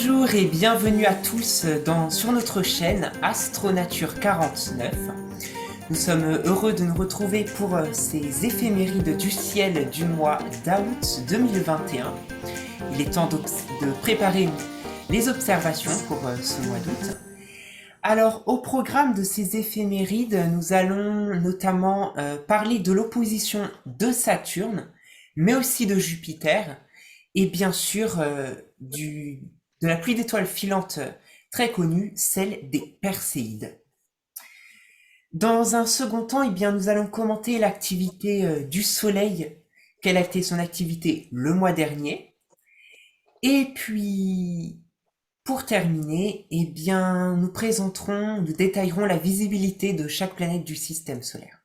Bonjour et bienvenue à tous sur notre chaîne Astronature 49. Nous sommes heureux de nous retrouver pour ces éphémérides du ciel du mois d'août 2021. Il est temps de préparer les observations pour ce mois d'août. Alors, au programme de ces éphémérides, nous allons notamment parler de l'opposition de Saturne, mais aussi de Jupiter, et bien sûr de la pluie d'étoiles filantes très connue, celle des Perséides. Dans un second temps, nous allons commenter l'activité du Soleil, quelle a été son activité le mois dernier. Et puis, pour terminer, nous détaillerons la visibilité de chaque planète du système solaire.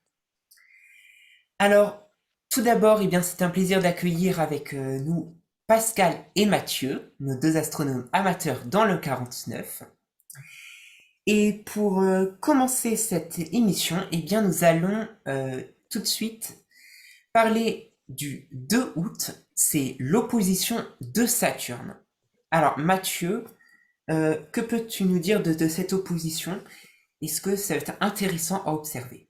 Alors, tout d'abord, c'est un plaisir d'accueillir avec nous Pascal et Mathieu, nos deux astronomes amateurs dans le 49. Et pour commencer cette émission, nous allons tout de suite parler du 2 août, c'est l'opposition de Saturne. Alors Mathieu, que peux-tu nous dire de cette opposition? Est-ce que ça va être intéressant à observer?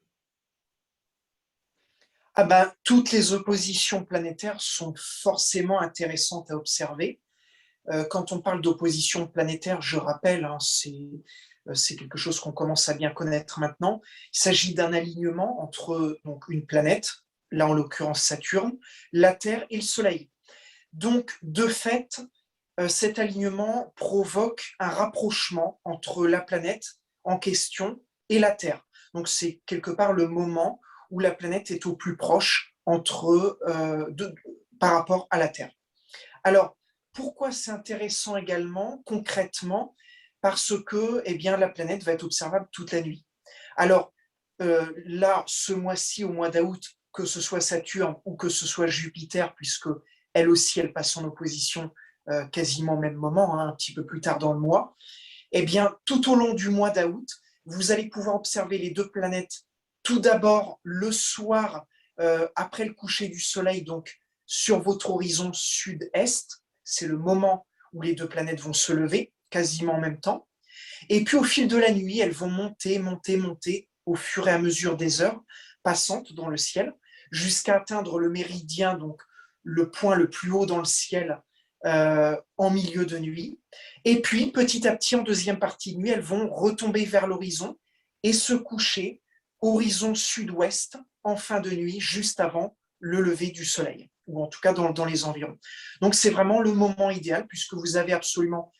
Toutes les oppositions planétaires sont forcément intéressantes à observer. Quand on parle d'opposition planétaire, je rappelle, c'est quelque chose qu'on commence à bien connaître maintenant. Il s'agit d'un alignement entre une planète, là en l'occurrence Saturne, la Terre et le Soleil. Donc, de fait, cet alignement provoque un rapprochement entre la planète en question et la Terre. Donc, c'est quelque part le moment où la planète est au plus proche par rapport à la Terre. Alors, pourquoi c'est intéressant également, concrètement? Parce que la planète va être observable toute la nuit. Alors, là, ce mois-ci, au mois d'août, que ce soit Saturne ou que ce soit Jupiter, puisque elle aussi, elle passe en opposition quasiment au même moment, un petit peu plus tard dans le mois, tout au long du mois d'août, vous allez pouvoir observer les deux planètes tout d'abord le soir, après le coucher du soleil, donc sur votre horizon sud-est. C'est le moment où les deux planètes vont se lever, quasiment en même temps. Et puis au fil de la nuit, elles vont monter au fur et à mesure des heures passantes dans le ciel, jusqu'à atteindre le méridien, donc le point le plus haut dans le ciel, en milieu de nuit. Et puis, petit à petit, en deuxième partie de nuit, elles vont retomber vers l'horizon et se coucher horizon sud-ouest en fin de nuit, juste avant le lever du soleil, ou en tout cas dans les environs. Donc, c'est vraiment le moment idéal, puisque vous avez absolument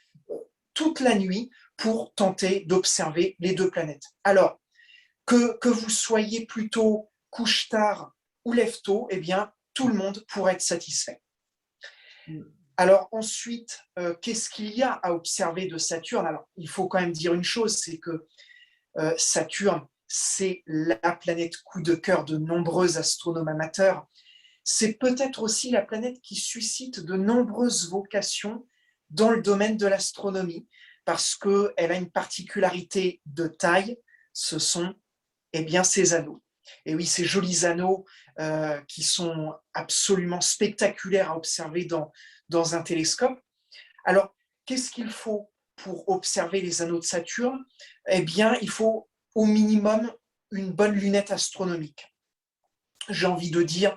toute la nuit pour tenter d'observer les deux planètes. Alors, que vous soyez plutôt couche-tard ou lève-tôt, tout le monde pourrait être satisfait. Alors ensuite, qu'est-ce qu'il y a à observer de Saturne? Alors, il faut quand même dire une chose, c'est que Saturne, c'est la planète coup de cœur de nombreux astronomes amateurs. C'est peut-être aussi la planète qui suscite de nombreuses vocations dans le domaine de l'astronomie, parce qu'elle a une particularité de taille, ce sont ces anneaux. Et oui, ces jolis anneaux qui sont absolument spectaculaires à observer dans un télescope. Alors, qu'est-ce qu'il faut pour observer les anneaux de Saturne? Il faut au minimum une bonne lunette astronomique. J'ai envie de dire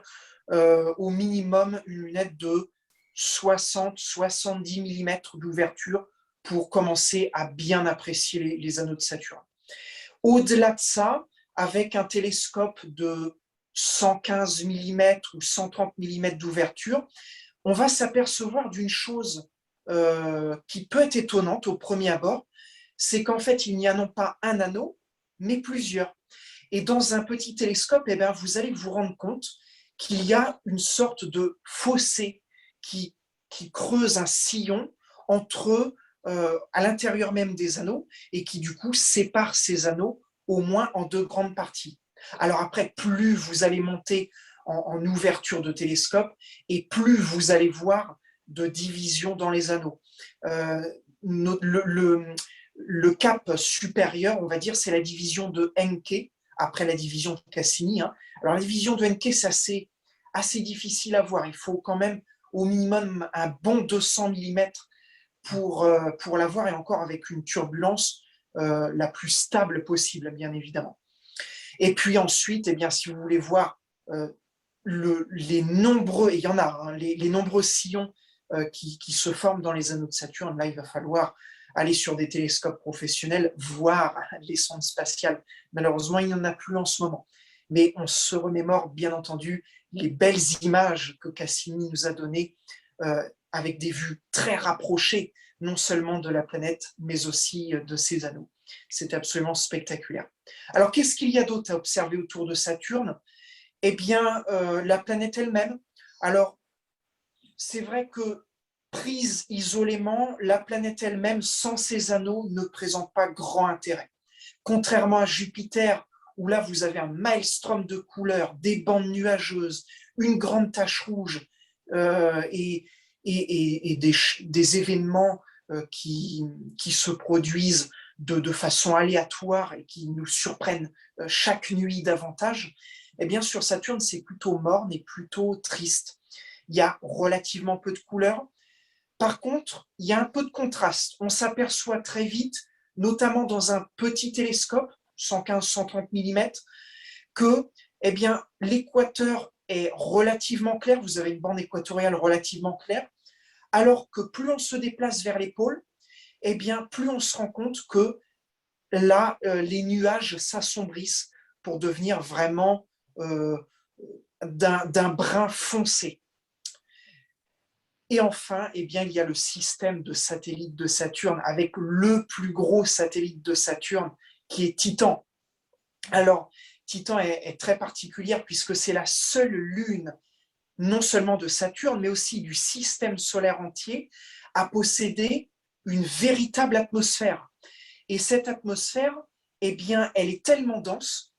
au minimum une lunette de 60-70 mm d'ouverture pour commencer à bien apprécier les anneaux de Saturne. Au-delà de ça, avec un télescope de 115 mm ou 130 mm d'ouverture, on va s'apercevoir d'une chose qui peut être étonnante au premier abord, c'est qu'en fait, il n'y a non pas un anneau, mais plusieurs. Et dans un petit télescope, vous allez vous rendre compte qu'il y a une sorte de fossé qui creuse un sillon à l'intérieur même des anneaux et qui du coup sépare ces anneaux au moins en deux grandes parties. Alors après, plus vous allez monter en ouverture de télescope et plus vous allez voir de division dans les anneaux. Le cap supérieur, on va dire, c'est la division de Encke, après la division de Cassini. Alors la division de Encke, c'est assez difficile à voir. Il faut quand même au minimum un bon 200 mm pour la voir, et encore avec une turbulence la plus stable possible, bien évidemment. Et puis ensuite, eh bien, si vous voulez voir les nombreux, et il y en a, hein, les nombreux sillons qui se forment dans les anneaux de Saturne, là, il va falloir aller sur des télescopes professionnels, voir les sondes spatiales. Malheureusement, il n'y en a plus en ce moment. Mais on se remémore, bien entendu, les belles images que Cassini nous a données avec des vues très rapprochées, non seulement de la planète, mais aussi de ses anneaux. C'est absolument spectaculaire. Alors, qu'est-ce qu'il y a d'autre à observer autour de Saturne? Eh bien, la planète elle-même. Alors, c'est vrai que prise isolément, la planète elle-même, sans ses anneaux, ne présente pas grand intérêt. Contrairement à Jupiter, où là, vous avez un maelstrom de couleurs, des bandes nuageuses, une grande tache rouge et des événements qui se produisent de façon aléatoire et qui nous surprennent chaque nuit davantage, eh bien, sur Saturne, c'est plutôt morne et plutôt triste. Il y a relativement peu de couleurs. Par contre, il y a un peu de contraste. On s'aperçoit très vite, notamment dans un petit télescope, 115-130 mm, que eh bien, l'équateur est relativement clair, vous avez une bande équatoriale relativement claire, alors que plus on se déplace vers les pôles, eh bien, plus on se rend compte que là, les nuages s'assombrissent pour devenir vraiment d'un brun foncé. Et enfin, eh bien, il y a le système de satellites de Saturne, avec le plus gros satellite de Saturne, qui est Titan. Alors, Titan est très particulière puisque c'est la seule lune, non seulement de Saturne, mais aussi du système solaire entier, à posséder une véritable atmosphère. Et cette atmosphère, eh bien, elle est tellement dense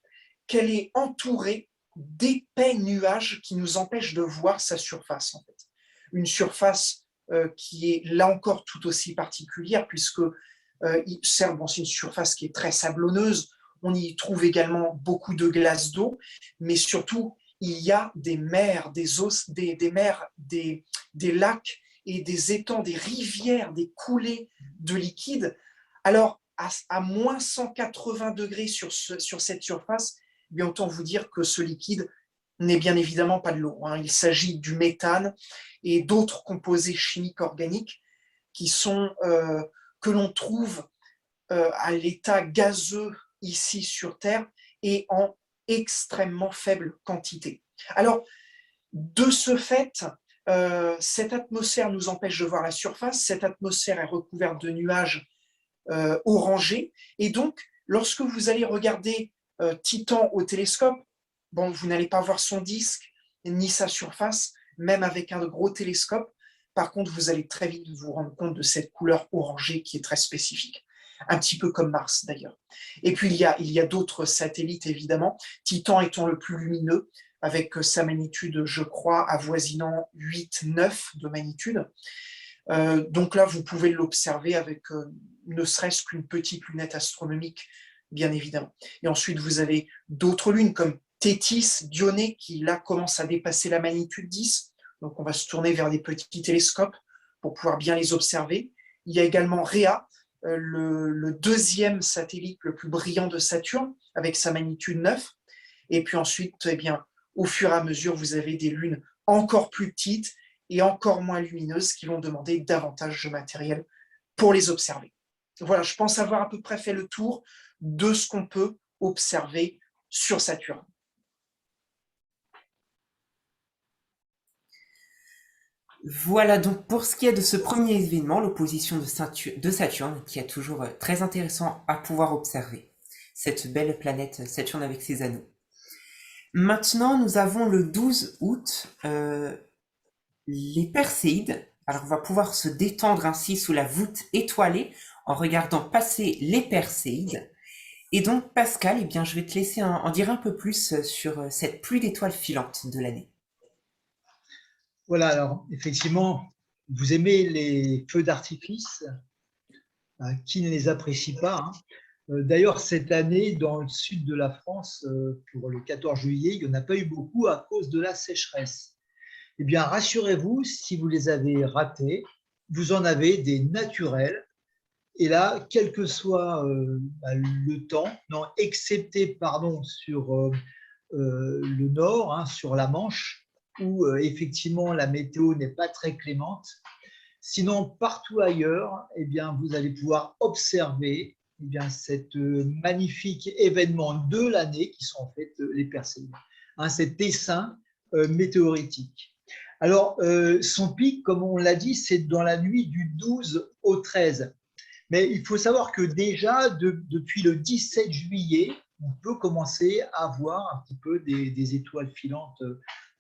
qu'elle est entourée d'épais nuages qui nous empêchent de voir sa surface, en fait. Une surface qui est là encore tout aussi particulière, puisque certes, bon, c'est une surface qui est très sablonneuse, on y trouve également beaucoup de glace d'eau, mais surtout, il y a des mers, des mers, des lacs et des étangs, des rivières, des coulées de liquide. Alors, à moins 180 degrés sur cette surface, eh bien, autant vous dire que ce liquide n'est bien évidemment pas de l'eau. Hein. Il s'agit du méthane et d'autres composés chimiques organiques qui sont, que l'on trouve à l'état gazeux ici sur Terre et en extrêmement faible quantité. Alors, de ce fait, cette atmosphère nous empêche de voir la surface, cette atmosphère est recouverte de nuages orangés, et donc, lorsque vous allez regarder Titan au télescope, bon, vous n'allez pas voir son disque ni sa surface, même avec un gros télescope. Par contre, vous allez très vite vous rendre compte de cette couleur orangée qui est très spécifique. Un petit peu comme Mars d'ailleurs. Et puis il y a d'autres satellites évidemment, Titan étant le plus lumineux, avec sa magnitude, je crois, avoisinant 8-9 de magnitude. Donc là, vous pouvez l'observer avec ne serait-ce qu'une petite lunette astronomique, bien évidemment. Et ensuite, vous avez d'autres lunes comme Thétis, Dionée, qui là commence à dépasser la magnitude 10. Donc on va se tourner vers des petits télescopes pour pouvoir bien les observer. Il y a également Rhea, le deuxième satellite le plus brillant de Saturne, avec sa magnitude 9. Et puis ensuite, eh bien, au fur et à mesure, vous avez des lunes encore plus petites et encore moins lumineuses qui vont demander davantage de matériel pour les observer. Voilà, je pense avoir à peu près fait le tour de ce qu'on peut observer sur Saturne. Voilà donc pour ce qui est de ce premier événement, l'opposition de Saturne, qui est toujours très intéressant à pouvoir observer. Cette belle planète Saturne avec ses anneaux. Maintenant, nous avons le 12 août, les Perséides. Alors, on va pouvoir se détendre ainsi sous la voûte étoilée en regardant passer les Perséides. Et donc, Pascal, eh bien, je vais te laisser en dire un peu plus sur cette pluie d'étoiles filantes de l'année. Voilà, alors effectivement, vous aimez les feux d'artifice, qui ne les apprécie pas, hein. D'ailleurs, cette année, dans le sud de la France, pour le 14 juillet, il n'y en a pas eu beaucoup à cause de la sécheresse. Eh bien, rassurez-vous, si vous les avez ratés, vous en avez des naturels. Et là, quel que soit le temps, non, excepté pardon, sur le nord, hein, sur la Manche, où effectivement la météo n'est pas très clémente. Sinon, partout ailleurs, eh bien, vous allez pouvoir observer eh bien, cet magnifique événement de l'année qui sont en fait les Perséides, hein, cet essaim météoritique. Alors, son pic, comme on l'a dit, c'est dans la nuit du 12 au 13. Mais il faut savoir que déjà, depuis le 17 juillet, on peut commencer à voir un petit peu des étoiles filantes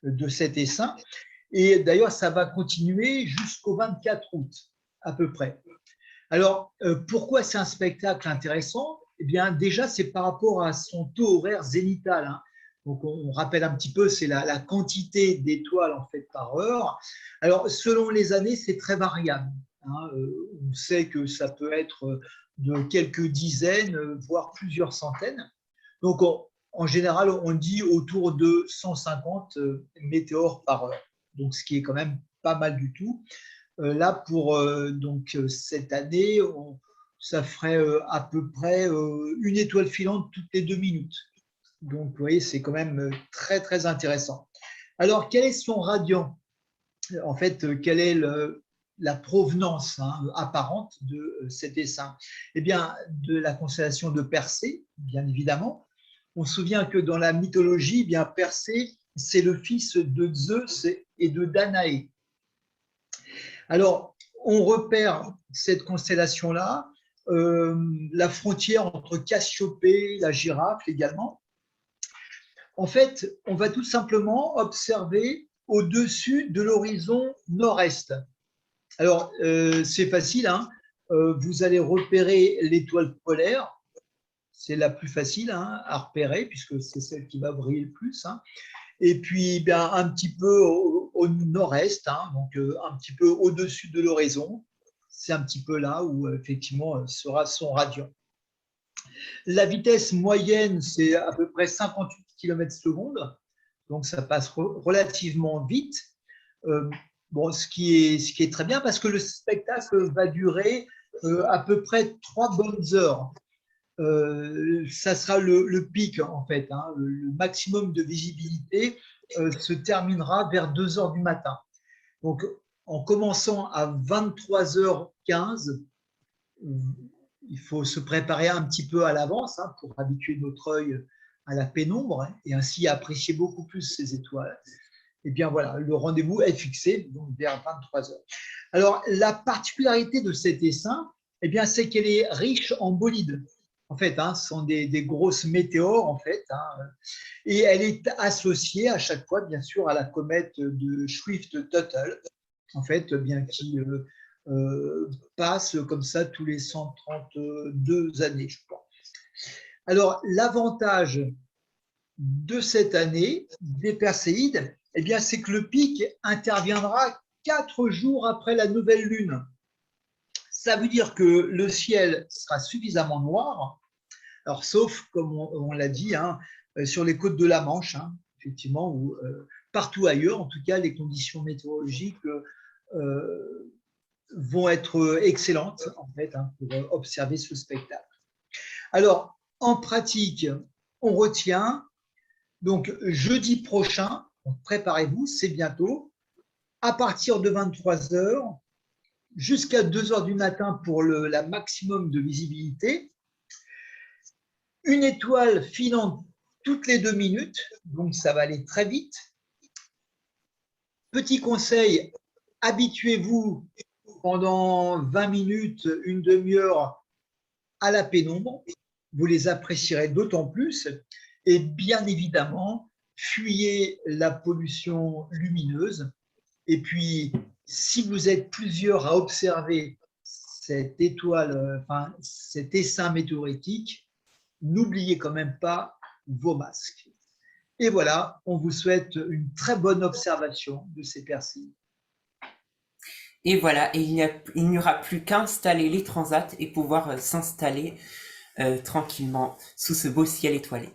de cet essaim. Et d'ailleurs, ça va continuer jusqu'au 24 août, à peu près. Alors, pourquoi c'est un spectacle intéressant? Eh bien, déjà, c'est par rapport à son taux horaire zénithal, hein. Donc, on rappelle un petit peu, c'est la quantité d'étoiles en fait par heure. Alors, selon les années, c'est très variable, hein. On sait que ça peut être de quelques dizaines, voire plusieurs centaines. Donc, en général, on dit autour de 150 météores par heure. Donc, ce qui est quand même pas mal du tout. Là, pour donc, cette année, ça ferait à peu près une étoile filante toutes les 2 minutes. Donc, vous voyez, c'est quand même très, très intéressant. Alors, quel est son radian? En fait, quelle est la provenance, hein, apparente de cet essaim? Eh bien, de la constellation de Persée, bien évidemment. On se souvient que dans la mythologie, eh bien, Persée, c'est le fils de Zeus et de Danaé. Alors, on repère cette constellation-là, la frontière entre Cassiopée, la girafe également. En fait, on va tout simplement observer au-dessus de l'horizon nord-est. Alors, c'est facile, hein. Vous allez repérer l'étoile polaire, c'est la plus facile, hein, à repérer puisque c'est celle qui va briller le plus, hein. Et puis bien, un petit peu au nord-est, hein, donc un petit peu au-dessus de l'horizon, c'est un petit peu là où effectivement sera son radian. La vitesse moyenne, c'est à peu près 58 km/s, donc ça passe relativement vite. Bon, ce qui est très bien parce que le spectacle va durer à peu près 3 bonnes heures. Ça sera le pic en fait, hein, le maximum de visibilité se terminera vers 2 heures du matin. Donc en commençant à 23h15, il faut se préparer un petit peu à l'avance, hein, pour habituer notre œil à la pénombre, hein, et ainsi apprécier beaucoup plus ces étoiles. Et bien voilà, le rendez-vous est fixé donc vers 23h. Alors la particularité de cet essaim, eh bien, c'est qu'elle est riche en bolides. En fait, hein, ce sont des grosses météores, en fait, hein, et elle est associée à chaque fois, bien sûr, à la comète de Swift-Tuttle, en fait, bien qui passe comme ça tous les 132 années, je crois. Alors, l'avantage de cette année des Perséides, eh bien, c'est que le pic interviendra 4 jours après la nouvelle lune. Ça veut dire que le ciel sera suffisamment noir, alors sauf, comme on l'a dit, hein, sur les côtes de la Manche, hein, effectivement, ou partout ailleurs, en tout cas, les conditions météorologiques vont être excellentes, en fait, hein, pour observer ce spectacle. Alors, en pratique, on retient, donc jeudi prochain, préparez-vous, c'est bientôt, à partir de 23h, jusqu'à 2h du matin pour la maximum de visibilité. Une étoile filante toutes les 2 minutes, donc ça va aller très vite. Petit conseil, habituez-vous pendant 20 minutes, une demi-heure à la pénombre. Vous les apprécierez d'autant plus. Et bien évidemment, fuyez la pollution lumineuse. Et puis, si vous êtes plusieurs à observer cette étoile, enfin, cet essaim météoritique, n'oubliez quand même pas vos masques. Et voilà, on vous souhaite une très bonne observation de ces Perséides. Et voilà, et il n'y aura plus qu'à installer les transats et pouvoir s'installer tranquillement sous ce beau ciel étoilé.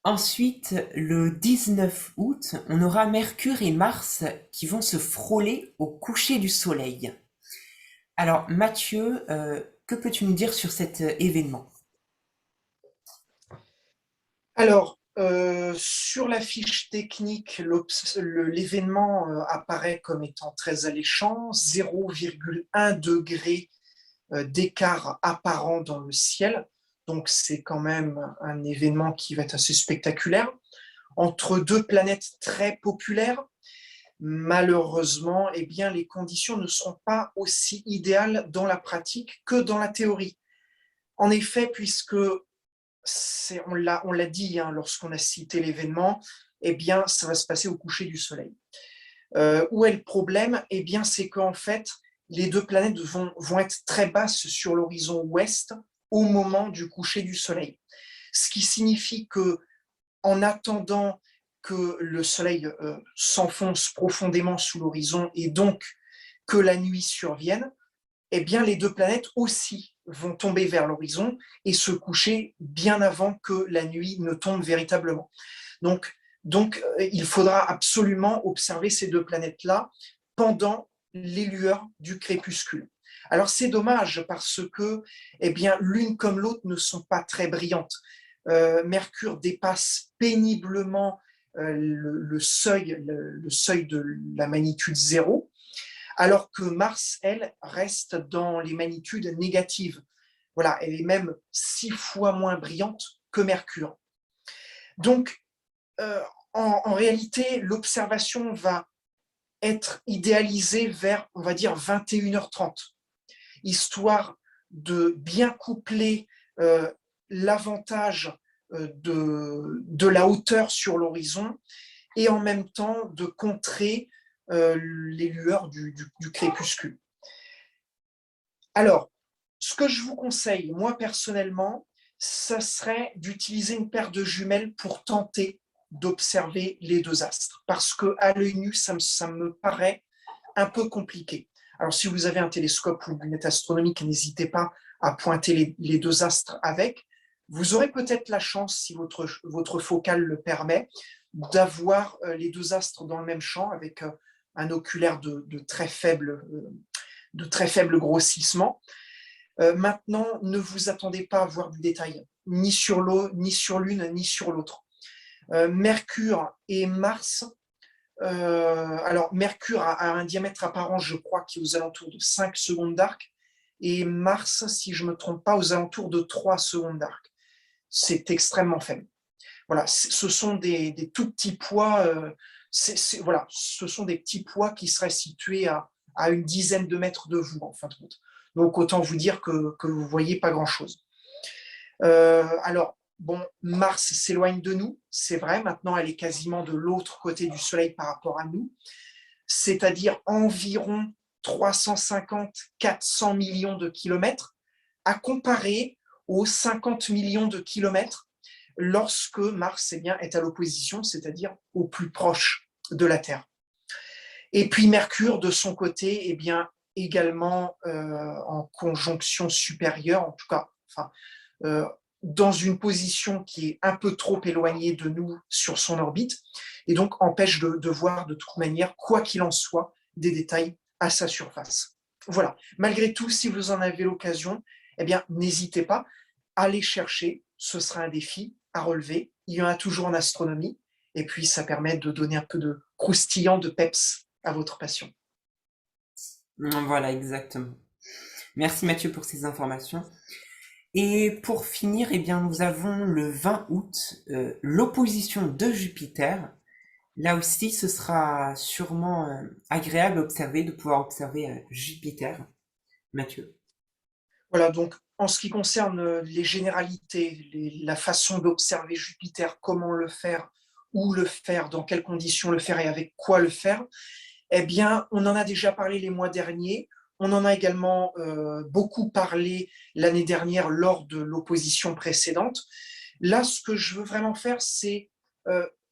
Ensuite, le 19 août, on aura Mercure et Mars qui vont se frôler au coucher du Soleil. Alors, Mathieu, que peux-tu nous dire sur cet événement? Alors, sur la fiche technique, l'événement apparaît comme étant très alléchant, 0,1 degré d'écart apparent dans le ciel. Donc, c'est quand même un événement qui va être assez spectaculaire. Entre deux planètes très populaires, malheureusement, eh bien, les conditions ne sont pas aussi idéales dans la pratique que dans la théorie. En effet, puisque on l'a dit hein, lorsqu'on a cité l'événement, eh bien, ça va se passer au coucher du soleil. Où est le problème? Eh bien, c'est qu'en fait, les deux planètes vont être très basses sur l'horizon ouest au moment du coucher du soleil. Ce qui signifie que, en attendant que le soleil s'enfonce profondément sous l'horizon et donc que la nuit survienne, eh bien, les deux planètes aussi vont tomber vers l'horizon et se coucher bien avant que la nuit ne tombe véritablement. Donc, il faudra absolument observer ces deux planètes-là pendant les lueurs du crépuscule. Alors, c'est dommage parce que, eh bien, l'une comme l'autre ne sont pas très brillantes. Mercure dépasse péniblement le seuil de la magnitude 0, alors que Mars, elle, reste dans les magnitudes négatives. Voilà, elle est même 6 fois moins brillante que Mercure. Donc, en réalité, l'observation va être idéalisée vers, on va dire, 21h30, histoire de bien coupler l'avantage de la hauteur sur l'horizon et en même temps de contrer les lueurs du crépuscule. Alors, ce que je vous conseille, moi personnellement, ça serait d'utiliser une paire de jumelles pour tenter d'observer les deux astres, parce qu'à l'œil nu, ça me paraît un peu compliqué. Alors, si vous avez un télescope ou une lunette astronomique, n'hésitez pas à pointer les deux astres avec. Vous aurez peut-être la chance, si votre focale le permet, d'avoir les deux astres dans le même champ avec un oculaire de très faible grossissement. Maintenant, ne vous attendez pas à voir du détail, ni sur l'eau, ni sur l'une, ni sur l'autre. Mercure et Mars, alors Mercure a un diamètre apparent, je crois, qui est aux alentours de 5 secondes d'arc, et Mars, si je ne me trompe pas, aux alentours de 3 secondes d'arc. C'est extrêmement faible. Voilà, ce sont des tout petits poids, voilà, ce sont des petits poids qui seraient situés à une dizaine de mètres de vous, en fin de compte. Donc, autant vous dire que vous ne voyez pas grand-chose. Alors, bon, Mars s'éloigne de nous, c'est vrai, maintenant elle est quasiment de l'autre côté du Soleil par rapport à nous, c'est-à-dire environ 350-400 millions de kilomètres, à comparer aux 50 millions de kilomètres lorsque Mars eh bien, est à l'opposition, c'est-à-dire au plus proche de la Terre. Et puis Mercure, de son côté, eh bien, également en conjonction supérieure, en tout cas, enfin, dans une position qui est un peu trop éloignée de nous sur son orbite, et donc empêche de voir de toute manière, quoi qu'il en soit, des détails à sa surface. Voilà. Malgré tout, si vous en avez l'occasion, eh bien, n'hésitez pas à aller chercher. Ce sera un défi à relever. Il y en a toujours en astronomie. Et puis, ça permet de donner un peu de croustillant, de peps à votre passion. Voilà, exactement. Merci Mathieu pour ces informations. Et pour finir, eh bien, nous avons le 20 août l'opposition de Jupiter. Là aussi, ce sera sûrement agréable de pouvoir observer Jupiter. Mathieu. Voilà, donc en ce qui concerne les généralités, la façon d'observer Jupiter, comment le faire, où le faire, dans quelles conditions le faire et avec quoi le faire, eh bien, on en a déjà parlé les mois derniers. On en a également beaucoup parlé l'année dernière lors de l'opposition précédente. Là, ce que je veux vraiment faire, c'est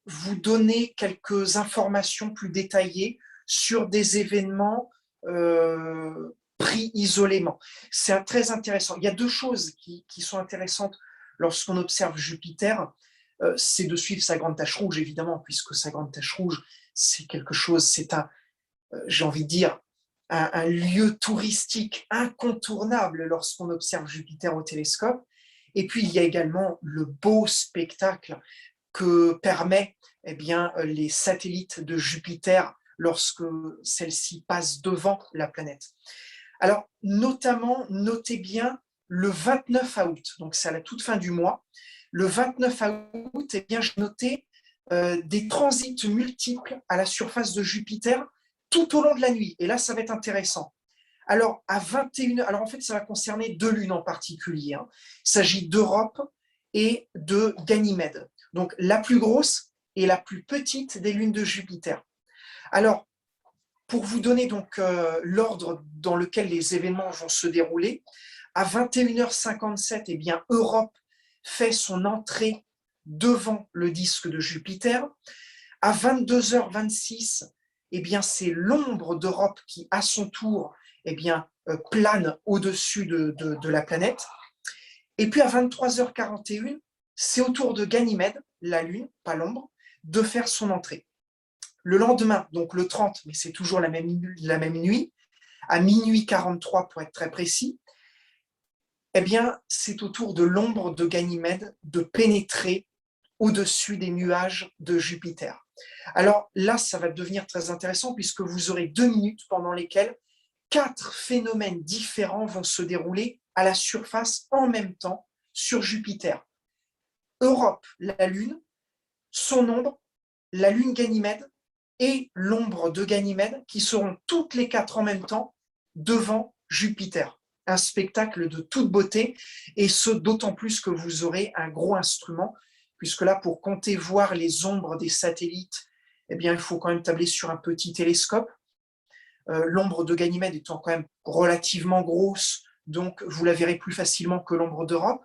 vous donner quelques informations plus détaillées sur des événements pris isolément. C'est très intéressant. Il y a deux choses qui sont intéressantes lorsqu'on observe Jupiter. c'est de suivre sa grande tache rouge, évidemment, puisque sa grande tache rouge, c'est quelque chose, c'est j'ai envie de dire, un lieu touristique incontournable lorsqu'on observe Jupiter au télescope. Et puis, il y a également le beau spectacle que permet eh bien, les satellites de Jupiter lorsque celle-ci passe devant la planète. Alors, notamment, notez bien le 29 août, donc c'est à la toute fin du mois. Le 29 août, eh bien, j'ai noté des transits multiples à la surface de Jupiter tout au long de la nuit. Et là, ça va être intéressant. Alors, à 21h, alors en fait, ça va concerner deux lunes en particulier. Hein. Il s'agit d'Europe et de Ganymède. Donc, la plus grosse et la plus petite des lunes de Jupiter. Alors, pour vous donner donc l'ordre dans lequel les événements vont se dérouler, à 21h57, eh bien, Europe fait son entrée devant le disque de Jupiter. À 22h26, eh bien, c'est l'ombre d'Europe qui, à son tour, eh bien, plane au-dessus de la planète. Et puis à 23h41, c'est au tour de Ganymède, la Lune, pas l'ombre, de faire son entrée. Le lendemain, donc le 30, mais c'est toujours la même nuit, à minuit 43 pour être très précis, eh bien, c'est au tour de l'ombre de Ganymède de pénétrer au-dessus des nuages de Jupiter. Alors là, ça va devenir très intéressant puisque vous aurez 2 minutes pendant lesquelles 4 phénomènes différents vont se dérouler à la surface en même temps sur Jupiter. Europe, la Lune, son ombre, la Lune Ganymède et l'ombre de Ganymède qui seront toutes les 4 en même temps devant Jupiter. Un spectacle de toute beauté et ce d'autant plus que vous aurez un gros instrument puisque là, pour compter voir les ombres des satellites, eh bien, il faut quand même tabler sur un petit télescope. L'ombre de Ganymède étant quand même relativement grosse, donc vous la verrez plus facilement que l'ombre d'Europe.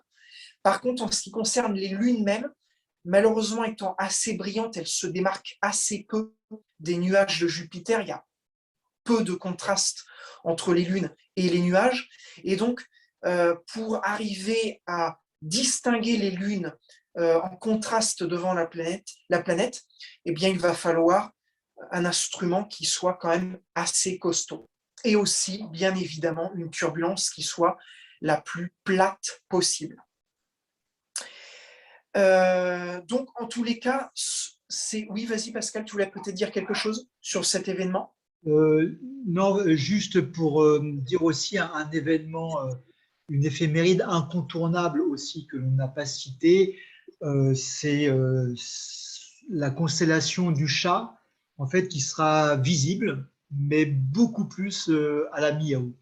Par contre, en ce qui concerne les lunes mêmes, malheureusement étant assez brillantes, elles se démarquent assez peu des nuages de Jupiter. Il y a peu de contraste entre les lunes et les nuages. Et donc, pour arriver à distinguer les lunes en contraste devant la planète, eh bien, il va falloir un instrument qui soit quand même assez costaud. Et aussi, bien évidemment, une turbulence qui soit la plus plate possible. Donc, en tous les cas, c'est... Oui, vas-y Pascal, tu voulais peut-être dire quelque chose sur cet événement? Non, juste pour dire aussi un événement, une éphéméride incontournable aussi que l'on n'a pas cité, c'est la constellation du Chat, en fait, qui sera visible, mais beaucoup plus à la mi-août.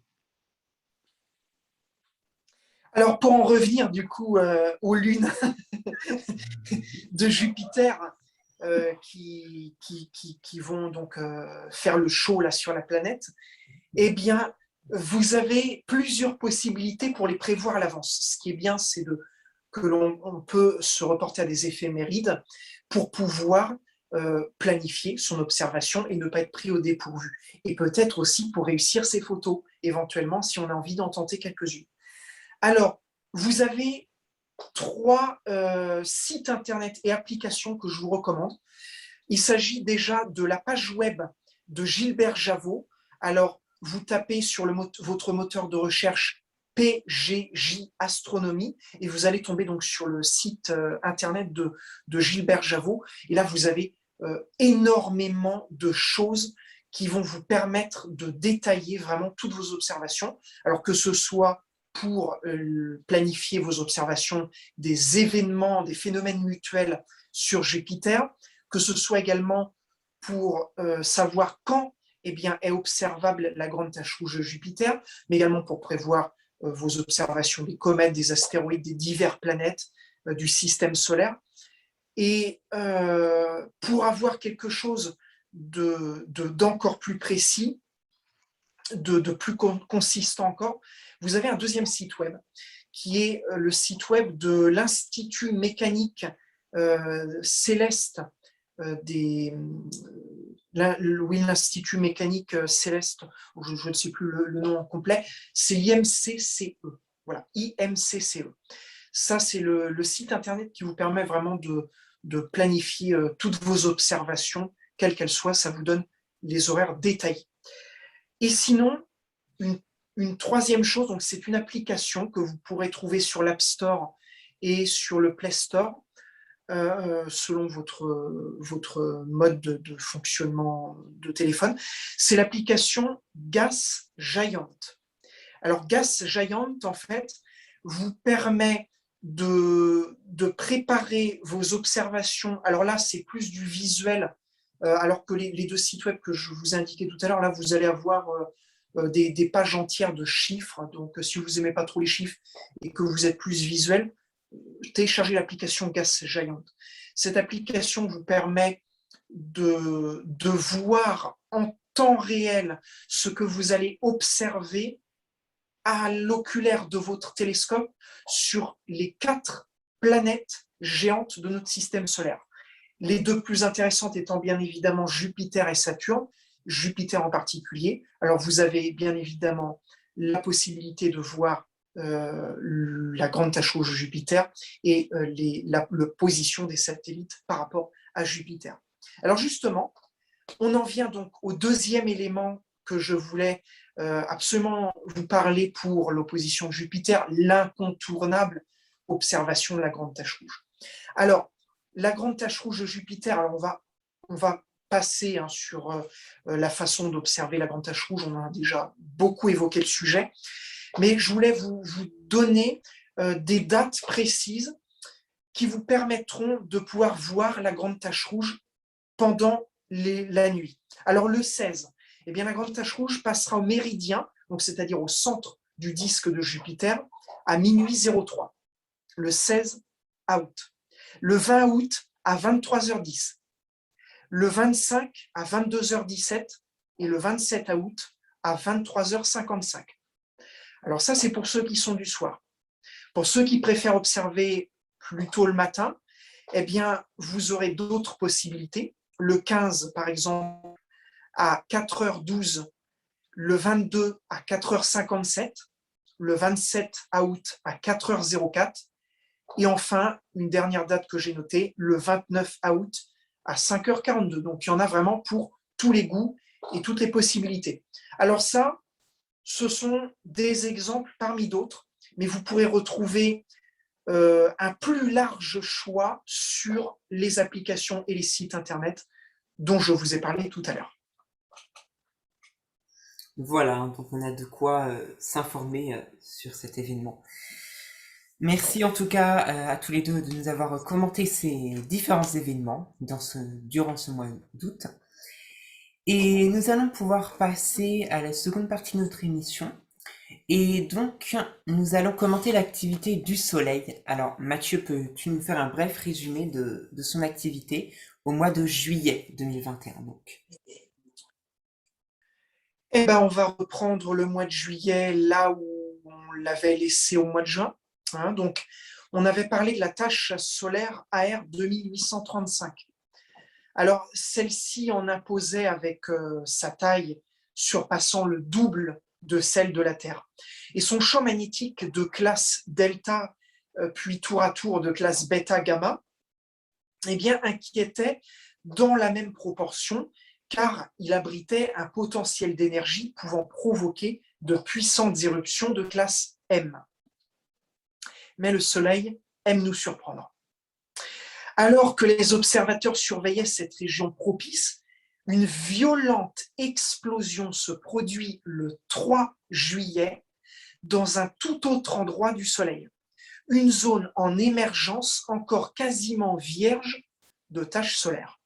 Alors, pour en revenir du coup aux lunes de Jupiter qui vont donc faire le show là sur la planète, eh bien, vous avez plusieurs possibilités pour les prévoir à l'avance. Ce qui est bien, c'est que l'on peut se reporter à des éphémérides pour pouvoir planifier son observation et ne pas être pris au dépourvu. Et peut-être aussi pour réussir ses photos, éventuellement, si on a envie d'en tenter quelques-unes. Alors, vous avez 3 sites internet et applications que je vous recommande. Il s'agit déjà de la page web de Gilbert Javot. Alors, vous tapez sur votre moteur de recherche PGJ Astronomie et vous allez tomber donc sur le site internet de Gilbert Javot. Et là, vous avez énormément de choses qui vont vous permettre de détailler vraiment toutes vos observations. Alors que ce soit pour planifier vos observations des événements, des phénomènes mutuels sur Jupiter, que ce soit également pour savoir quand eh bien, est observable la grande tache rouge de Jupiter, mais également pour prévoir vos observations des comètes, des astéroïdes, des diverses planètes du système solaire. Et pour avoir quelque chose d'encore plus précis, de plus consistant encore, vous avez un deuxième site web qui est le site web de l'Institut mécanique céleste l'Institut mécanique céleste, je ne sais plus le nom en complet, c'est l'IMCCE. Voilà, IMCCE. Ça, c'est le site internet qui vous permet vraiment de planifier toutes vos observations, quelles qu'elles soient. Ça vous donne les horaires détaillés. Et sinon, une troisième chose, donc c'est une application que vous pourrez trouver sur l'App Store et sur le Play Store, selon votre mode de fonctionnement de téléphone. C'est l'application Gas Giant. Alors, Gas Giant, en fait, vous permet de préparer vos observations. Alors là, c'est plus du visuel, alors que les deux sites web que je vous indiquais tout à l'heure, là, vous allez avoir des pages entières de chiffres. Donc, si vous n'aimez pas trop les chiffres et que vous êtes plus visuel, téléchargez l'application Gas Giant. Cette application vous permet de voir en temps réel ce que vous allez observer à l'oculaire de votre télescope sur les 4 planètes géantes de notre système solaire. Les 2 plus intéressantes étant bien évidemment Jupiter et Saturne, Jupiter en particulier. Alors vous avez bien évidemment la possibilité de voir la grande tache rouge de Jupiter et la position des satellites par rapport à Jupiter. Alors justement, on en vient donc au deuxième élément que je voulais absolument vous parler pour l'opposition de Jupiter, l'incontournable observation de la grande tache rouge. Alors, la grande tache rouge de Jupiter, alors on va passer sur la façon d'observer la grande tache rouge, on a déjà beaucoup évoqué le sujet, mais je voulais vous donner des dates précises qui vous permettront de pouvoir voir la grande tache rouge pendant la nuit. Alors le 16, eh bien, la grande tache rouge passera au méridien, donc c'est-à-dire au centre du disque de Jupiter, à minuit 03, le 16 août. Le 20 août à 23h10, le 25 à 22h17 et le 27 août à 23h55. Alors ça, c'est pour ceux qui sont du soir. Pour ceux qui préfèrent observer plus tôt le matin, eh bien, vous aurez d'autres possibilités. Le 15, par exemple, à 4h12, le 22 à 4h57, le 27 août à 4h04, et enfin, une dernière date que j'ai notée, le 29 août à 5h42. Donc, il y en a vraiment pour tous les goûts et toutes les possibilités. Alors ça, ce sont des exemples parmi d'autres, mais vous pourrez retrouver un plus large choix sur les applications et les sites Internet dont je vous ai parlé tout à l'heure. Voilà, donc on a de quoi s'informer sur cet événement. Merci en tout cas à tous les deux de nous avoir commenté ces différents événements durant ce mois d'août. Et nous allons pouvoir passer à la seconde partie de notre émission. Et donc, nous allons commenter l'activité du Soleil. Alors, Mathieu, peux-tu nous faire un bref résumé de son activité au mois de juillet 2021 donc. Eh ben, on va reprendre le mois de juillet là où on l'avait laissé au mois de juin. Donc, on avait parlé de la tache solaire AR 2835. Alors, celle-ci en imposait avec sa taille surpassant le double de celle de la Terre. Et son champ magnétique de classe delta, puis tour à tour de classe bêta-gamma, eh bien, inquiétait dans la même proportion, car il abritait un potentiel d'énergie pouvant provoquer de puissantes éruptions de classe M. Mais le Soleil aime nous surprendre. Alors que les observateurs surveillaient cette région propice, une violente explosion se produit le 3 juillet dans un tout autre endroit du Soleil, une zone en émergence encore quasiment vierge de taches solaires.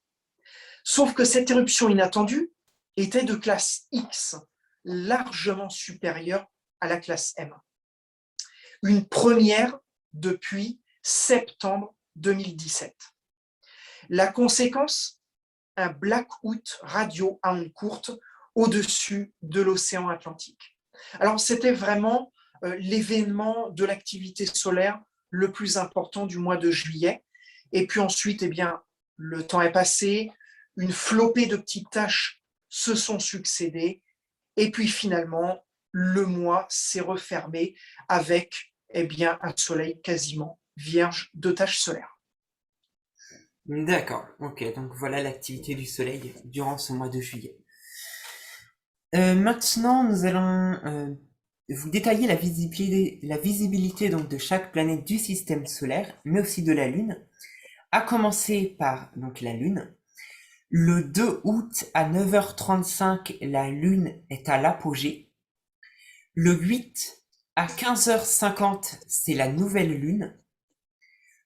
Sauf que cette éruption inattendue était de classe X, largement supérieure à la classe M. Une première depuis septembre 2017. La conséquence, un blackout radio à ondes courtes au-dessus de l'océan Atlantique. Alors, c'était vraiment l'événement de l'activité solaire le plus important du mois de juillet. Et puis ensuite, eh bien, le temps est passé, une flopée de petites taches se sont succédées, et puis finalement, le mois s'est refermé avec eh bien, un soleil quasiment vierge de taches solaires. D'accord, ok, donc voilà l'activité du Soleil durant ce mois de juillet. Maintenant, nous allons vous détailler la visibilité donc, de chaque planète du système solaire, mais aussi de la Lune, à commencer par donc, la Lune. Le 2 août à 9h35, la Lune est à l'apogée. Le 8 à 15h50, c'est la nouvelle Lune.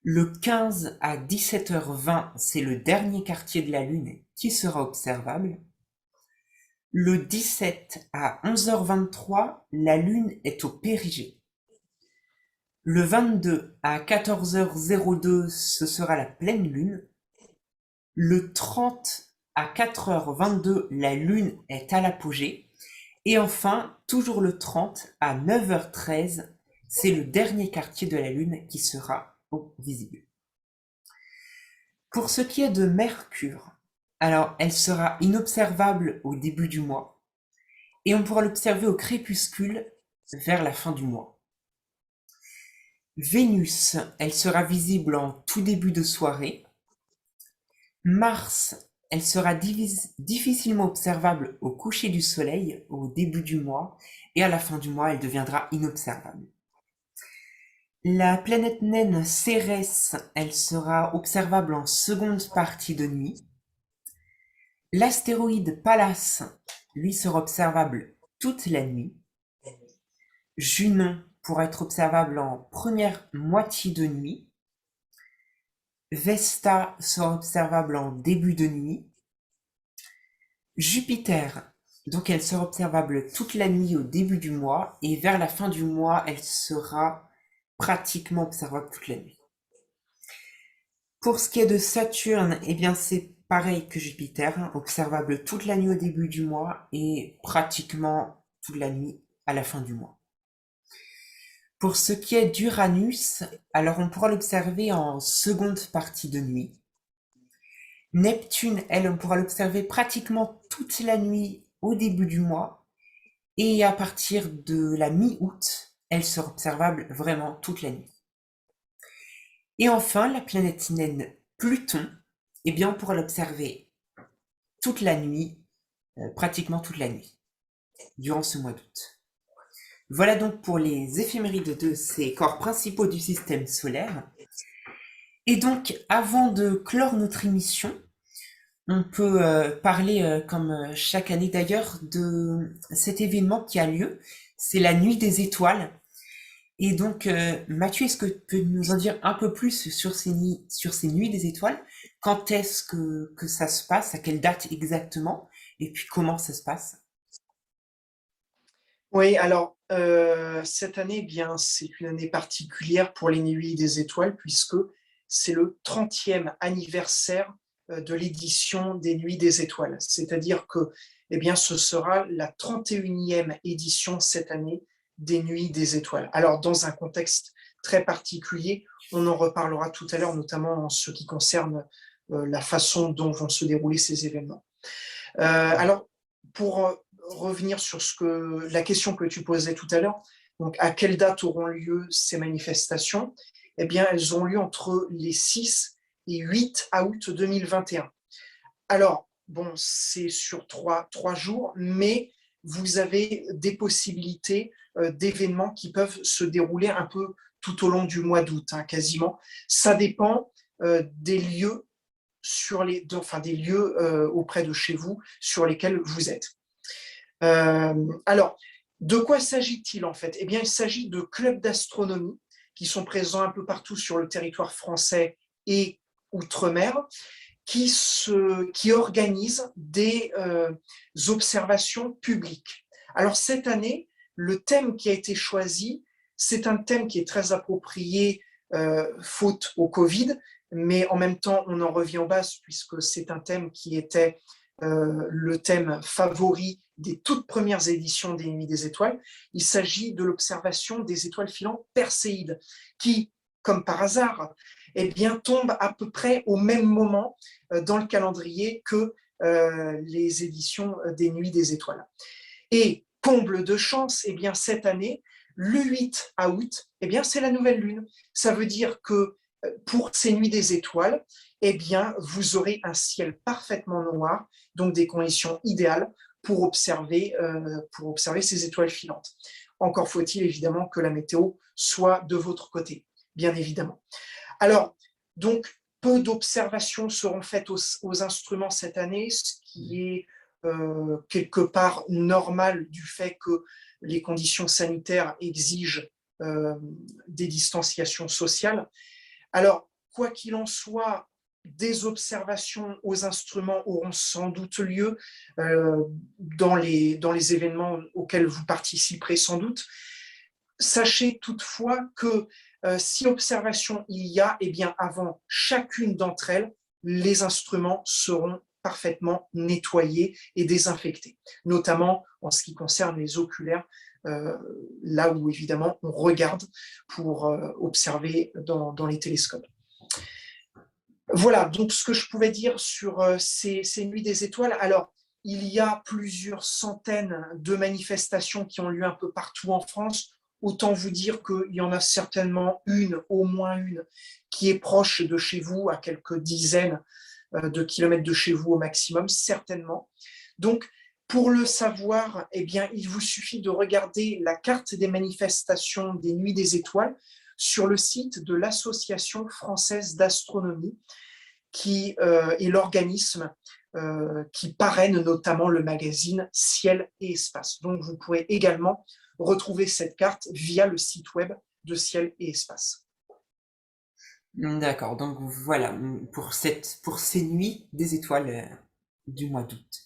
Le 15 à 17h20, c'est le dernier quartier de la Lune qui sera observable. Le 17 à 11h23, la Lune est au périgée. Le 22 à 14h02, ce sera la pleine Lune. Le 30 à 4h22, la Lune est à l'apogée. Et enfin, toujours le 30 à 9h13, c'est le dernier quartier de la Lune qui sera visible. Pour ce qui est de Mercure, alors elle sera inobservable au début du mois et on pourra l'observer au crépuscule vers la fin du mois. Vénus, elle sera visible en tout début de soirée. Mars, elle sera difficilement observable au coucher du soleil au début du mois et à la fin du mois, elle deviendra inobservable. La planète naine Cérès, elle sera observable en seconde partie de nuit. L'astéroïde Pallas, lui, sera observable toute la nuit. Junon pourra être observable en première moitié de nuit. Vesta sera observable en début de nuit. Jupiter, donc elle sera observable toute la nuit au début du mois et vers la fin du mois, elle sera pratiquement observable toute la nuit. Pour ce qui est de Saturne, eh bien c'est pareil que Jupiter, observable toute la nuit au début du mois et pratiquement toute la nuit à la fin du mois. Pour ce qui est d'Uranus, alors on pourra l'observer en seconde partie de nuit. Neptune, elle, on pourra l'observer pratiquement toute la nuit au début du mois et à partir de la mi-août, elle sera observable vraiment toute la nuit. Et enfin, la planète naine Pluton, eh bien, on pourra l'observer toute la nuit, pratiquement toute la nuit, durant ce mois d'août. Voilà donc pour les éphémérides de ces corps principaux du système solaire. Et donc, avant de clore notre émission, on peut parler, comme chaque année d'ailleurs, de cet événement qui a lieu. C'est la Nuit des étoiles. Et donc, Mathieu, est-ce que tu peux nous en dire un peu plus sur ces nuits des étoiles? Quand est-ce que ça se passe? À quelle date exactement? Et puis, comment ça se passe? Oui, alors cette année, eh bien, c'est une année particulière pour les Nuits des étoiles puisque c'est le 30e anniversaire de l'édition des Nuits des étoiles. C'est-à-dire que eh bien, ce sera la 31e édition cette année des Nuits des étoiles. Alors, dans un contexte très particulier, on en reparlera tout à l'heure, notamment en ce qui concerne la façon dont vont se dérouler ces événements. Alors, pour revenir sur la question que tu posais tout à l'heure, donc à quelle date auront lieu ces manifestations? Eh bien, elles ont lieu entre les 6 et 8 août 2021. Alors, bon, c'est sur trois jours, mais vous avez des possibilités d'événements qui peuvent se dérouler un peu tout au long du mois d'août, hein, quasiment. Ça dépend des lieux des lieux auprès de chez vous sur lesquels vous êtes. Alors, de quoi s'agit-il en fait? Eh bien, il s'agit de clubs d'astronomie qui sont présents un peu partout sur le territoire français et outre-mer, qui organisent des observations publiques. Alors, cette année, le thème qui a été choisi, c'est un thème qui est très approprié faute au Covid, mais en même temps, on en revient aux bases puisque c'est un thème qui était le thème favori des toutes premières éditions des Nuits des étoiles. Il s'agit de l'observation des étoiles filantes Perséides, qui, comme par hasard, eh bien, tombent à peu près au même moment dans le calendrier que les éditions des Nuits des étoiles. Et comble de chance, eh bien, cette année, le 8 août, eh bien, c'est la nouvelle lune. Ça veut dire que pour ces nuits des étoiles, eh bien, vous aurez un ciel parfaitement noir, donc des conditions idéales pour observer ces étoiles filantes. Encore faut-il évidemment que la météo soit de votre côté, bien évidemment. Alors, donc, peu d'observations seront faites aux instruments cette année, ce qui est quelque part normal du fait que les conditions sanitaires exigent des distanciations sociales. Alors, quoi qu'il en soit, des observations aux instruments auront sans doute lieu dans les événements auxquels vous participerez sans doute. Sachez toutefois que si observation il y a, eh bien avant chacune d'entre elles, les instruments seront parfaitement nettoyés et désinfectés, notamment en ce qui concerne les oculaires, là où évidemment on regarde pour observer dans les télescopes. Voilà, donc ce que je pouvais dire sur ces nuits des étoiles. Alors, il y a plusieurs centaines de manifestations qui ont lieu un peu partout en France. Autant vous dire qu'il y en a certainement une, au moins une, qui est proche de chez vous, à quelques dizaines de kilomètres de chez vous au maximum, certainement. Donc, pour le savoir, eh bien, il vous suffit de regarder la carte des manifestations des Nuits des Étoiles sur le site de l'Association française d'astronomie, qui est l'organisme qui parraine notamment le magazine Ciel et Espace. Donc, vous pourrez également retrouver cette carte via le site web de Ciel et Espace. D'accord, donc voilà, pour ces nuits des étoiles du mois d'août.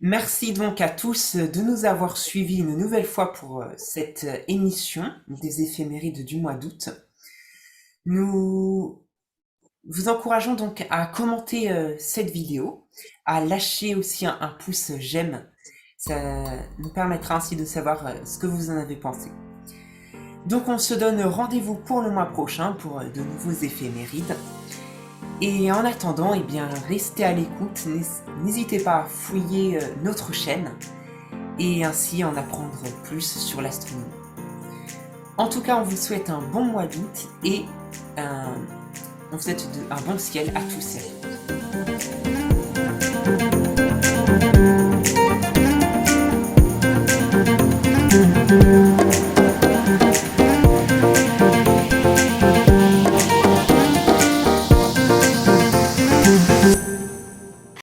Merci donc à tous de nous avoir suivis une nouvelle fois pour cette émission des éphémérides du mois d'août. Nous vous encourageons donc à commenter cette vidéo, à lâcher aussi un pouce j'aime. Ça nous permettra ainsi de savoir ce que vous en avez pensé. Donc on se donne rendez-vous pour le mois prochain pour de nouveaux éphémérides. Et en attendant, eh bien, restez à l'écoute, n'hésitez pas à fouiller notre chaîne et ainsi en apprendre plus sur l'astronomie. En tout cas, on vous souhaite un bon mois d'août et on vous souhaite un bon ciel à tous.